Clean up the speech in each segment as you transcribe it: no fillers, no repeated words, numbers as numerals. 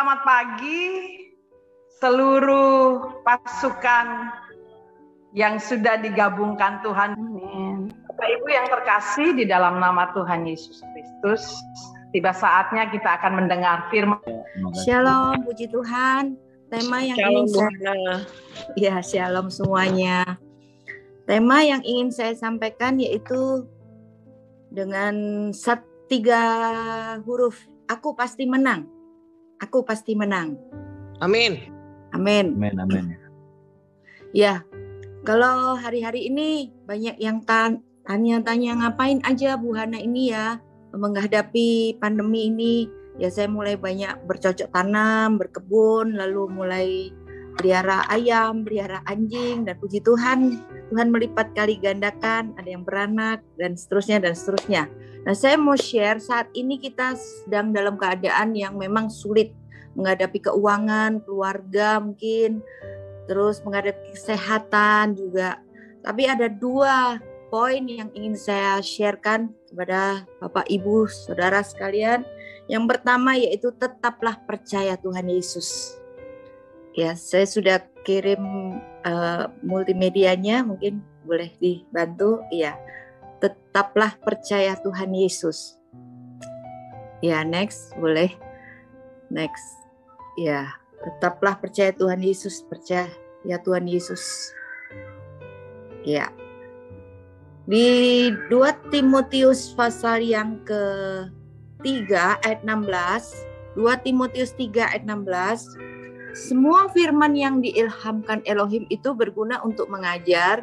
Selamat pagi seluruh pasukan yang sudah digabungkan Tuhan. Amin. Bapak Ibu yang terkasih di dalam nama Tuhan Yesus Kristus, tiba saatnya kita akan mendengar firman. Shalom, puji Tuhan. Tema yang shalom semuanya. Tema yang ingin saya sampaikan yaitu dengan 3 huruf. Aku pasti menang. Aku pasti menang. Amin. Amin. Amin, amin. Ya, kalau hari-hari ini banyak yang tanya-tanya ngapain aja Bu Hana ini ya menghadapi pandemi ini. Ya saya mulai banyak bercocok tanam, berkebun, lalu mulai pelihara ayam, pelihara anjing, dan puji Tuhan, Tuhan melipat kali gandakan, ada yang beranak, dan seterusnya, dan seterusnya. Nah, saya mau share saat ini kita sedang dalam keadaan yang memang sulit menghadapi keuangan, keluarga mungkin, terus menghadapi kesehatan juga. Tapi ada 2 poin yang ingin saya sharekan kepada Bapak, Ibu, Saudara sekalian. Yang pertama yaitu tetaplah percaya Tuhan Yesus. Ya, saya sudah kirim multimedianya, mungkin boleh dibantu. Ya, tetaplah percaya Tuhan Yesus. Ya, next, boleh. Next. Ya, tetaplah percaya Tuhan Yesus, percaya ya Tuhan Yesus. Ya. Di 2 Timotius pasal yang ke-3 ayat 16, 2 Timotius 3 ayat 16, semua firman yang diilhamkan Elohim itu berguna untuk mengajar,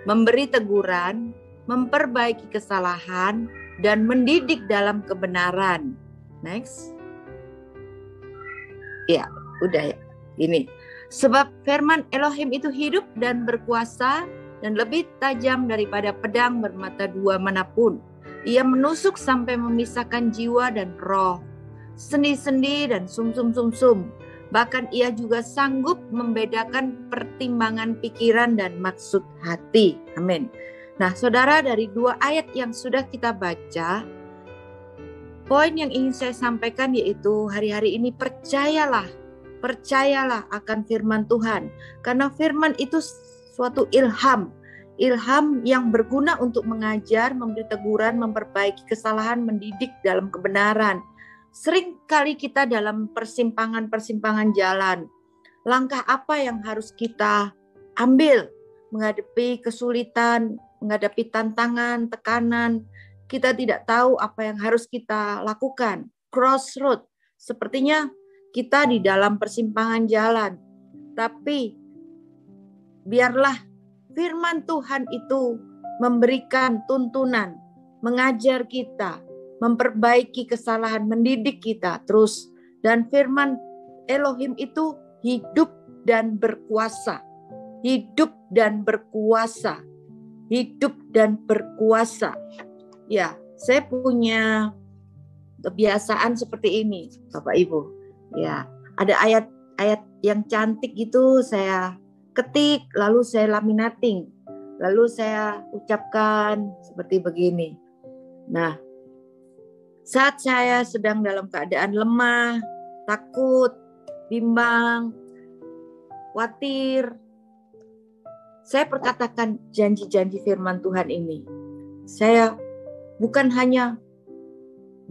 memberi teguran, memperbaiki kesalahan, dan mendidik dalam kebenaran. Next. Ya, udah ya. Ini. Sebab firman Elohim itu hidup dan berkuasa dan lebih tajam daripada pedang bermata 2 manapun. Ia menusuk sampai memisahkan jiwa dan roh, sendi-sendi dan sumsum-sumsum. Bahkan ia juga sanggup membedakan pertimbangan pikiran dan maksud hati. Amin. Nah, saudara, dari 2 ayat yang sudah kita baca, poin yang ingin saya sampaikan yaitu hari-hari ini percayalah akan firman Tuhan. Karena firman itu suatu ilham yang berguna untuk mengajar, memberi teguran, memperbaiki kesalahan, mendidik dalam kebenaran. Sering kali kita dalam persimpangan jalan. Langkah apa yang harus kita ambil menghadapi kesulitan, menghadapi tantangan, tekanan. Kita tidak tahu apa yang harus kita lakukan. Crossroad. Sepertinya kita di dalam persimpangan jalan. Tapi biarlah firman Tuhan itu memberikan tuntunan, mengajar kita, memperbaiki kesalahan, mendidik kita terus. Dan firman Elohim itu hidup dan berkuasa. Hidup dan berkuasa. Hidup dan berkuasa. Ya, saya punya kebiasaan seperti ini, Bapak Ibu. Ya, ada ayat-ayat yang cantik gitu saya ketik, lalu saya laminating, lalu saya ucapkan seperti begini. Nah, saat saya sedang dalam keadaan lemah, takut, bimbang, khawatir, saya perkatakan janji-janji firman Tuhan ini. Saya bukan hanya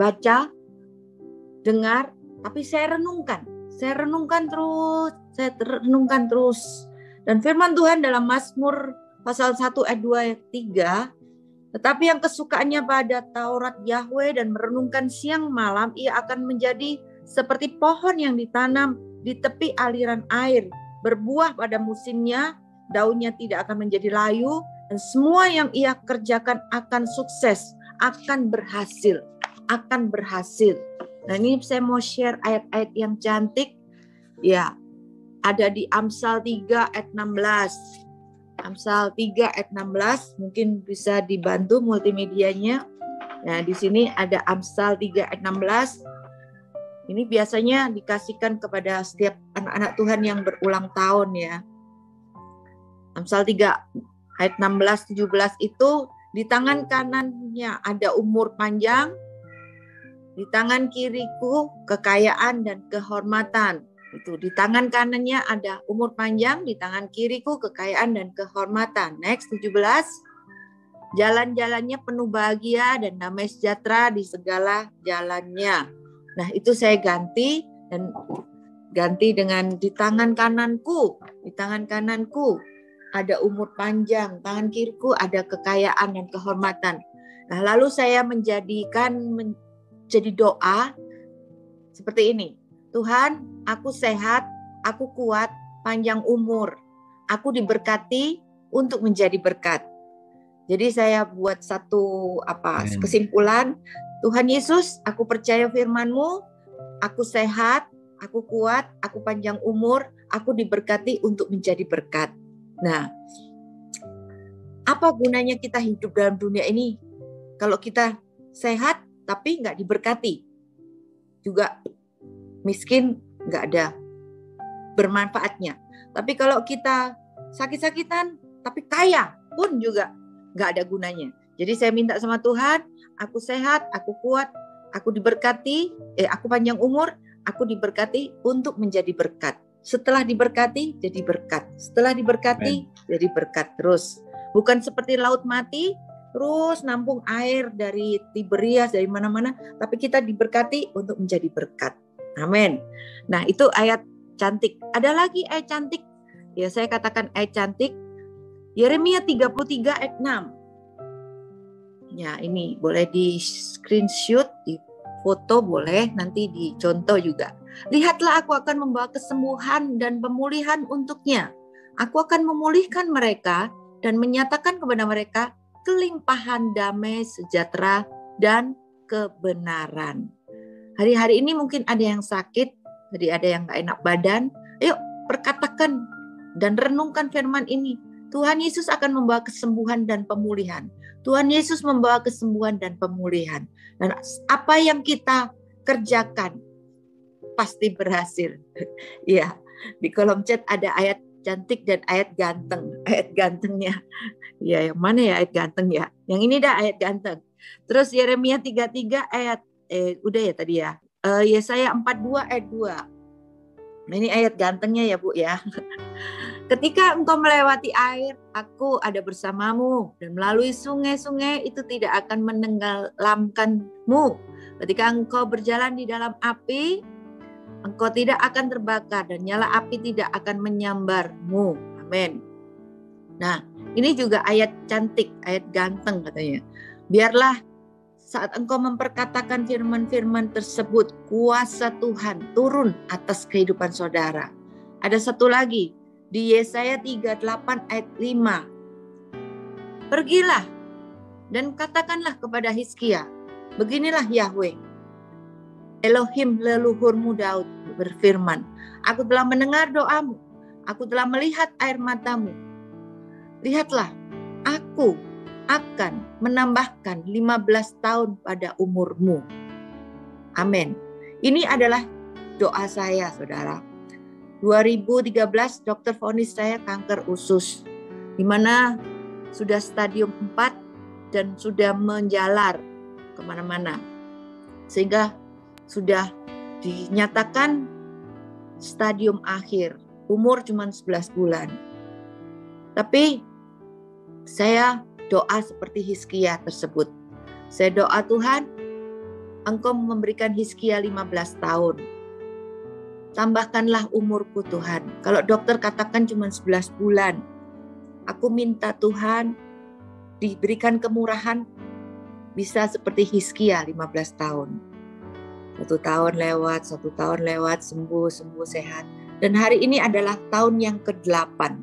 baca, dengar, tapi saya renungkan. Saya renungkan terus. Dan firman Tuhan dalam Mazmur pasal 1 ayat 2 ayat 3, tetapi yang kesukaannya pada Taurat Yahweh dan merenungkan siang malam, ia akan menjadi seperti pohon yang ditanam di tepi aliran air, berbuah pada musimnya, daunnya tidak akan menjadi layu, dan semua yang ia kerjakan akan sukses, akan berhasil. Nah, ini saya mau share ayat-ayat yang cantik. Ya, ada di Amsal 3 ayat 16. Amsal 3 ayat 16, mungkin bisa dibantu multimedianya. Nah, di sini ada Amsal 3 ayat 16. Ini biasanya dikasihkan kepada setiap anak-anak Tuhan yang berulang tahun ya. Amsal 3 ayat 16-17 itu di tangan kanannya ada umur panjang, Di tangan kiriku kekayaan dan kehormatan. Itu di tangan kanannya ada umur panjang, di tangan kiriku kekayaan dan kehormatan. Next 17. Jalan-jalannya penuh bahagia dan damai sejahtera di segala jalannya. Nah, itu saya ganti dengan di tangan kananku. Di tangan kananku ada umur panjang, tangan kiriku ada kekayaan dan kehormatan. Nah, lalu saya jadi doa seperti ini. Tuhan, aku sehat, aku kuat, panjang umur. Aku diberkati untuk menjadi berkat. Jadi saya buat satu kesimpulan. Tuhan Yesus, aku percaya firman-Mu, aku sehat, aku kuat, aku panjang umur, aku diberkati untuk menjadi berkat. Nah, apa gunanya kita hidup dalam dunia ini kalau kita sehat tapi nggak diberkati, juga miskin, nggak ada bermanfaatnya. Tapi kalau kita sakit-sakitan tapi kaya pun juga nggak ada gunanya. Jadi saya minta sama Tuhan, aku sehat, aku kuat, aku diberkati, aku panjang umur, aku diberkati untuk menjadi berkat. Setelah diberkati jadi berkat. Setelah diberkati jadi berkat terus. Bukan seperti laut mati, terus nampung air dari Tiberias, dari mana-mana, tapi kita diberkati untuk menjadi berkat. Amin. Nah, itu ayat cantik. Ada lagi ayat cantik. Ya, saya katakan ayat cantik. Yeremia 33 ayat 6. Ya, ini boleh di screenshot, di foto boleh, nanti dicontoh juga. Lihatlah, aku akan membawa kesembuhan dan pemulihan untuknya. Aku akan memulihkan mereka dan menyatakan kepada mereka kelimpahan damai, sejahtera, dan kebenaran. Hari-hari ini mungkin ada yang sakit, jadi ada yang gak enak badan. Ayo perkatakan dan renungkan firman ini. Tuhan Yesus akan membawa kesembuhan dan pemulihan. Tuhan Yesus membawa kesembuhan dan pemulihan. Dan apa yang kita kerjakan pasti berhasil. Ya, di kolom chat ada ayat cantik dan ayat ganteng. Ayat gantengnya. Ya, yang mana ya ayat ganteng ya? Yang ini dah ayat ganteng. Terus Yeremia 33 ayat udah ya tadi ya. Yesaya 42 ayat 2. Nah, ini ayat gantengnya ya, Bu ya. Ketika engkau melewati air, aku ada bersamamu, dan melalui sungai-sungai itu tidak akan menenggelamkanmu. Ketika engkau berjalan di dalam api, engkau tidak akan terbakar, dan nyala api tidak akan menyambarmu. Amin. Nah, ini juga ayat cantik, ayat ganteng katanya. Biarlah saat engkau memperkatakan firman-firman tersebut, kuasa Tuhan turun atas kehidupan saudara. Ada satu lagi, di Yesaya 38 ayat 5. Pergilah dan katakanlah kepada Hizkia, beginilah Yahweh, Elohim leluhurmu Daud berfirman, aku telah mendengar doamu, aku telah melihat air matamu. Lihatlah, aku akan menambahkan 15 tahun pada umurmu. Amin. Ini adalah doa saya, saudara. 2013 dokter vonis saya kanker usus, di mana sudah stadium 4 dan sudah menjalar kemana-mana. Sehingga sudah dinyatakan stadium akhir, umur cuma 11 bulan. Tapi saya doa seperti Hizkia tersebut. Saya doa, Tuhan, Engkau memberikan Hizkia 15 tahun. Tambahkanlah umurku Tuhan. Kalau dokter katakan cuma 11 bulan. Aku minta Tuhan diberikan kemurahan bisa seperti Hizkia 15 tahun. 1 tahun lewat, 1 tahun lewat, sembuh sehat. Dan hari ini adalah tahun yang ke-8.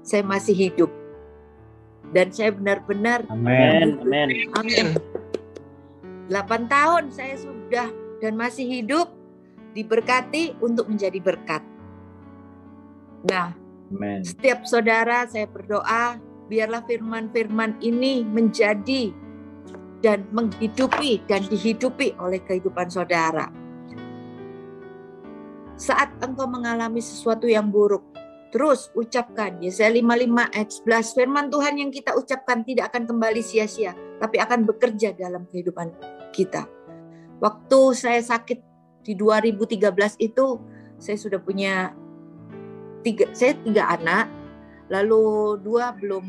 Saya masih hidup. Dan saya benar-benar Amin. 8 tahun saya sudah dan masih hidup, diberkati untuk menjadi berkat. Nah, Amen. Setiap saudara saya berdoa, biarlah firman-firman ini menjadi dan menghidupi dan dihidupi oleh kehidupan saudara. Saat engkau mengalami sesuatu yang buruk, terus ucapkan Yesaya 55 ayat 11, firman Tuhan yang kita ucapkan tidak akan kembali sia-sia, tapi akan bekerja dalam kehidupan kita. Waktu saya sakit di 2013 itu, saya sudah punya tiga anak, lalu 2 belum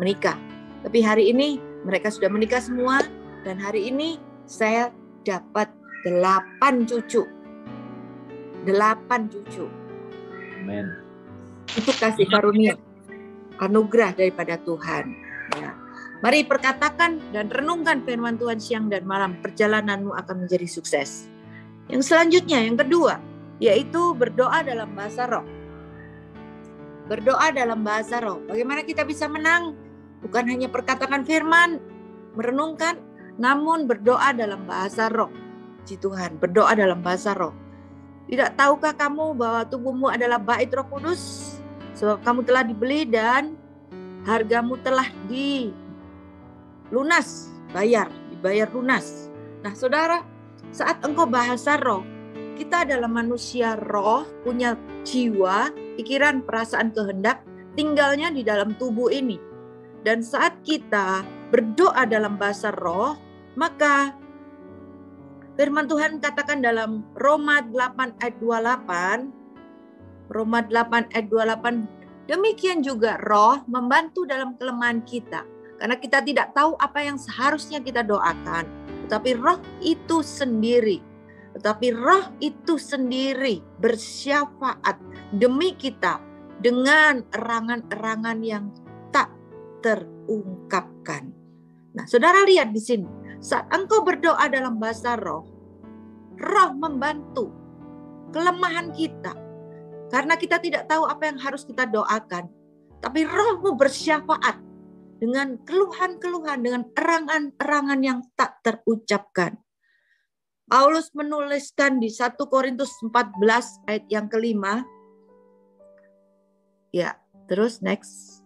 menikah. Tapi hari ini mereka sudah menikah semua, dan hari ini saya dapat 8 cucu. 8 cucu. Amin. Itu kasih karunia, anugerah daripada Tuhan. Ya. Mari perkatakan dan renungkan firman Tuhan siang dan malam. Perjalananmu akan menjadi sukses. Yang selanjutnya, yang kedua, yaitu berdoa dalam bahasa roh. Berdoa dalam bahasa roh. Bagaimana kita bisa menang? Bukan hanya perkatakan firman, merenungkan, namun berdoa dalam bahasa roh. Puji Tuhan, berdoa dalam bahasa roh. Tidak tahukah kamu bahwa tubuhmu adalah bait Roh Kudus? Sebab kamu telah dibeli dan hargamu telah dibayar lunas. Nah, saudara, saat engkau bahasa roh, kita adalah manusia roh, punya jiwa, pikiran, perasaan, kehendak, tinggalnya di dalam tubuh ini. Dan saat kita berdoa dalam bahasa roh, maka firman Tuhan katakan dalam Roma 8 ayat 28, Roma 8 ayat 28, demikian juga roh membantu dalam kelemahan kita. Karena kita tidak tahu apa yang seharusnya kita doakan. Tetapi roh itu sendiri bersyafaat demi kita dengan erangan-erangan yang tak terungkapkan. Nah, saudara lihat di sini. Saat engkau berdoa dalam bahasa roh, roh membantu kelemahan kita. Karena kita tidak tahu apa yang harus kita doakan. Tapi rohmu bersyafaat dengan keluhan-keluhan, dengan erangan-erangan yang tak terucapkan. Paulus menuliskan di 1 Korintus 14 ayat yang kelima. Ya, terus next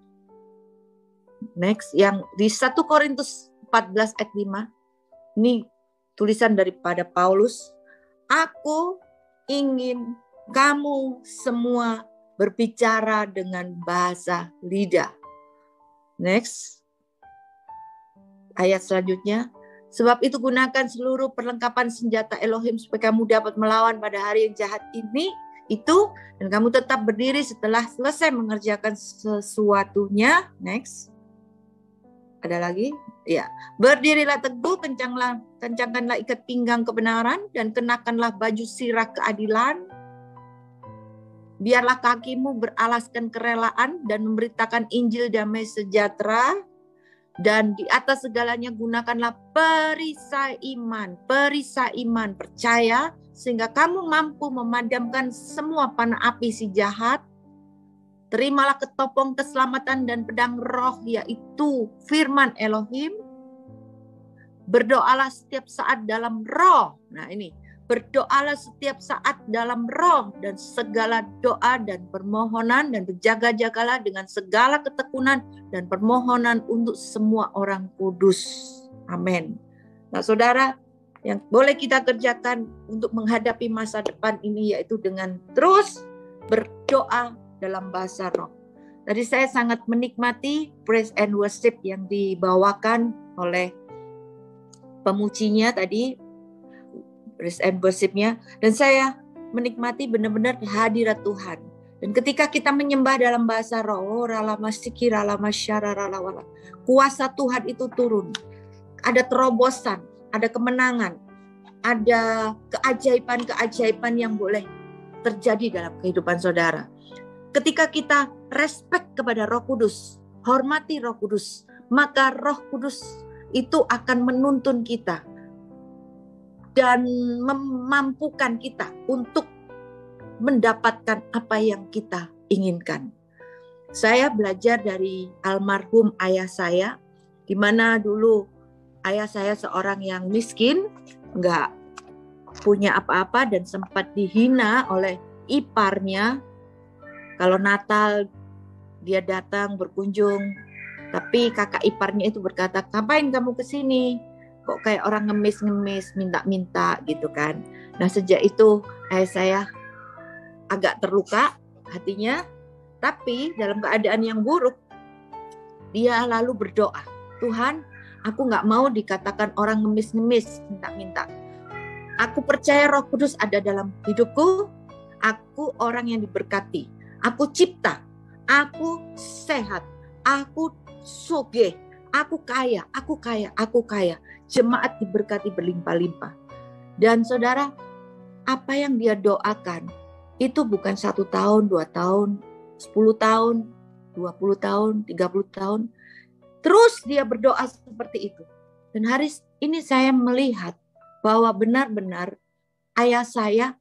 yang di 1 Korintus 14 ayat 5. Ini tulisan daripada Paulus. Aku ingin kamu semua berbicara dengan bahasa lidah. Next. Ayat selanjutnya. Sebab itu gunakan seluruh perlengkapan senjata Elohim supaya kamu dapat melawan pada hari yang jahat itu dan kamu tetap berdiri setelah selesai mengerjakan sesuatunya. Next. Ada lagi? Ya. Berdirilah teguh, kencangkanlah ikat pinggang kebenaran dan kenakanlah baju sirah keadilan. Biarlah kakimu beralaskan kerelaan dan memberitakan Injil damai sejahtera. Dan di atas segalanya gunakanlah perisai iman percaya sehingga kamu mampu memadamkan semua panah api si jahat. Terimalah ketopong keselamatan dan pedang roh, yaitu firman Elohim. Berdoalah setiap saat dalam roh. Nah ini, berdoalah setiap saat dalam roh dan segala doa dan permohonan dan berjaga-jagalah dengan segala ketekunan dan permohonan untuk semua orang kudus. Amin. Nah saudara, yang boleh kita kerjakan untuk menghadapi masa depan ini yaitu dengan terus berdoa dalam bahasa roh. Tadi saya sangat menikmati praise and worship yang dibawakan oleh pemujinya tadi, praise and worshipnya, dan saya menikmati benar-benar hadirat Tuhan. Dan ketika kita menyembah dalam bahasa roh, kuasa Tuhan itu turun. Ada terobosan, ada kemenangan, ada keajaiban-keajaiban yang boleh terjadi dalam kehidupan saudara. Ketika kita respect kepada Roh Kudus, hormati Roh Kudus, maka Roh Kudus itu akan menuntun kita dan memampukan kita untuk mendapatkan apa yang kita inginkan. Saya belajar dari almarhum ayah saya, di mana dulu ayah saya seorang yang miskin, nggak punya apa-apa dan sempat dihina oleh iparnya. Kalau Natal dia datang berkunjung, tapi kakak iparnya itu berkata, ngapain kamu kesini? Kok kayak orang ngemis-ngemis, minta-minta gitu kan. Nah sejak itu ayah saya agak terluka hatinya, tapi dalam keadaan yang buruk, dia lalu berdoa, Tuhan, aku gak mau dikatakan orang ngemis-ngemis, minta-minta. Aku percaya Roh Kudus ada dalam hidupku. Aku orang yang diberkati. Aku cipta. Aku sehat. Aku sugih. Aku kaya. Aku kaya. Aku kaya. Jemaat diberkati berlimpah-limpah. Dan saudara, apa yang dia doakan itu bukan 1 tahun, 2 tahun, 10 tahun, 20 tahun, 30 tahun. Terus dia berdoa seperti itu. Dan hari ini saya melihat bahwa benar-benar ayah saya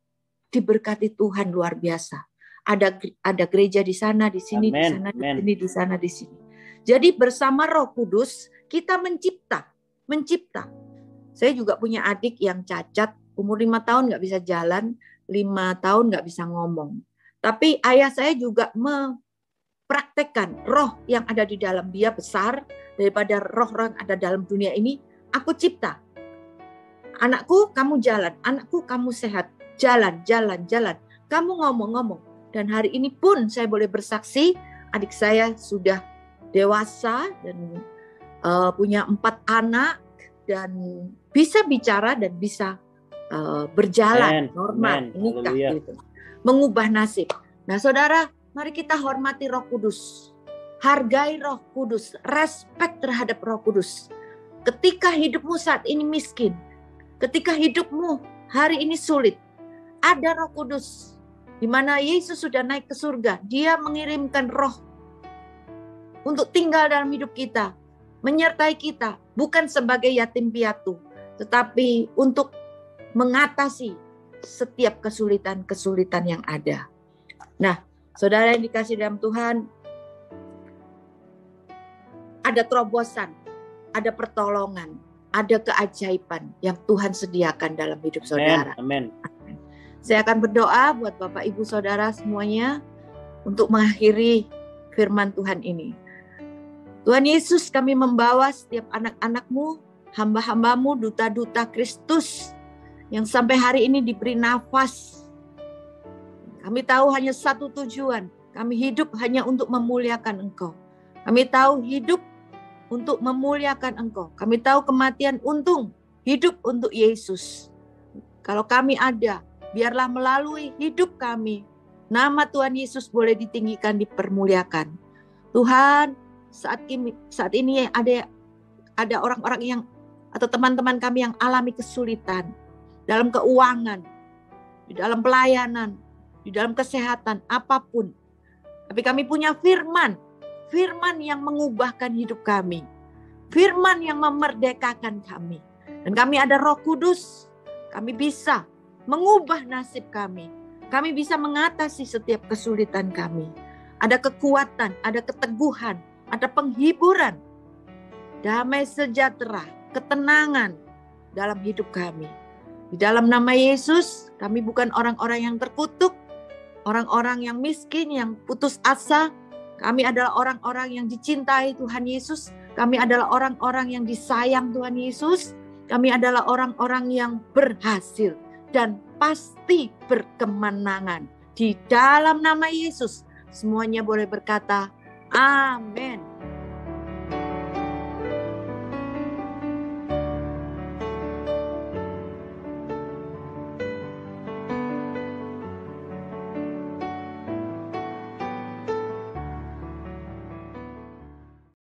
diberkati Tuhan luar biasa. Ada gereja di sana, di sini, di sana, di sini, di sana, di sini. Jadi bersama Roh Kudus kita mencipta. Saya juga punya adik yang cacat, umur 5 tahun nggak bisa jalan, 5 tahun nggak bisa ngomong. Tapi ayah saya juga praktekkan roh yang ada di dalam dia besar daripada roh-roh yang ada dalam dunia ini. Aku cipta. Anakku, kamu jalan. Anakku, kamu sehat. Jalan. Kamu ngomong. Dan hari ini pun saya boleh bersaksi, adik saya sudah dewasa dan punya 4 anak dan bisa bicara dan bisa berjalan normal, nikah gitu. Mengubah nasib. Nah, saudara, mari kita hormati Roh Kudus. Hargai Roh Kudus. Respect terhadap Roh Kudus. Ketika hidupmu saat ini miskin. Ketika hidupmu hari ini sulit. Ada Roh Kudus. Di mana Yesus sudah naik ke surga. Dia mengirimkan roh. Untuk tinggal dalam hidup kita. Menyertai kita. Bukan sebagai yatim piatu. Tetapi untuk mengatasi setiap kesulitan-kesulitan yang ada. Nah, saudara yang dikasih dalam Tuhan, ada terobosan, ada pertolongan, ada keajaiban yang Tuhan sediakan dalam hidup saudara. Amin. Saya akan berdoa buat Bapak Ibu Saudara semuanya untuk mengakhiri firman Tuhan ini. Tuhan Yesus, kami membawa setiap anak-anak-Mu, hamba-hamba-Mu, duta-duta Kristus yang sampai hari ini diberi nafas. Kami tahu hanya satu tujuan. Kami hidup hanya untuk memuliakan Engkau. Kami tahu hidup untuk memuliakan Engkau. Kami tahu kematian hidup untuk Yesus. Kalau kami ada, biarlah melalui hidup kami, nama Tuhan Yesus boleh ditinggikan, dipermuliakan. Tuhan, saat ini ada orang-orang yang atau teman-teman kami yang alami kesulitan dalam keuangan, di dalam pelayanan, di dalam kesehatan, apapun. Tapi kami punya firman yang mengubahkan hidup kami. Firman yang memerdekakan kami. Dan kami ada Roh Kudus. Kami bisa mengubah nasib kami. Kami bisa mengatasi setiap kesulitan kami. Ada kekuatan, ada keteguhan, ada penghiburan, damai sejahtera, ketenangan dalam hidup kami. Di dalam nama Yesus, kami bukan orang-orang yang terkutuk, orang-orang yang miskin, yang putus asa. Kami adalah orang-orang yang dicintai Tuhan Yesus. Kami adalah orang-orang yang disayang Tuhan Yesus. Kami adalah orang-orang yang berhasil dan pasti berkemenangan. Di dalam nama Yesus, semuanya boleh berkata, amin.